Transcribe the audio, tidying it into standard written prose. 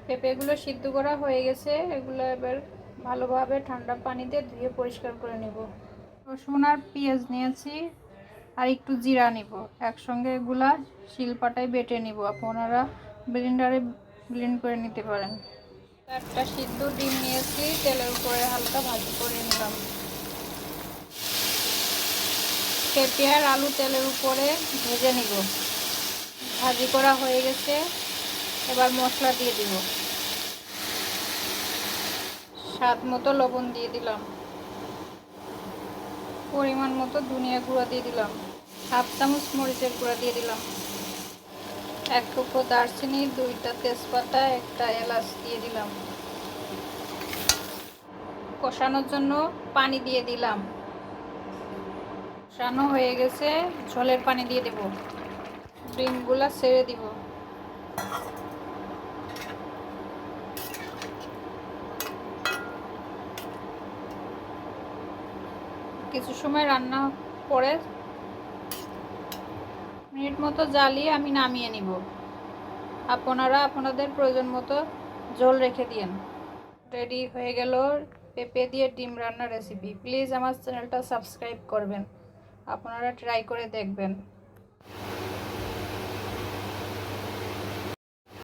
পেঁপেগুলো সিদ্ধ করা হয়ে গেছে, এগুলো এবার ভালোভাবে ঠান্ডা পানিতে ধুয়ে পরিষ্কার করে নেব। রসুন আর পেঁয়াজ নিয়েছি আর একটু জিরা নিব, একসঙ্গে এগুলা শিলপাটায় বেটে নিব। আপনারা ব্লেন্ডারে ব্লেন্ড করে নিতে পারেন। একটা সিদ্ধ ডিম নিয়েছি, তেলের উপরে হালকা ভাজি করে নিলাম। পেঁপে আর আলু তেলের উপরে ভেজে নিব। ভাজি করা হয়ে গেছে, এবার মশলা দিয়ে দিব। স্বাদ মতো লবণ দিয়ে দিলাম, পরিমাণ মতো ধনিয়া গুঁড়া দিয়ে দিলাম, হাফ চামচ মরিচের গুঁড়া দিয়ে দিলাম, এক টুকরো দারচিনি, 2টা তেজপাতা, একটা এলাচ দিয়ে দিলাম। কষানোর জন্য পানি দিয়ে দিলাম। কষানো হয়ে গেছে, ঝোলের পানি দিয়ে দেব। ডিমগুলা ছেড়ে দিব। কিছু সময় রান্না করে মিনিট মতো জ্বালিয়ে আমি নামিয়ে নিব। আপনারা আপনাদের প্রয়োজন মতো ঝোল রেখে দিন। রেডি হয়ে গেল পেঁপে দিয়ে ডিম রান্নার রেসিপি। প্লিজ আমার চ্যানেলটা সাবস্ক্রাইব করবেন, আপনারা ট্রাই করে দেখবেন।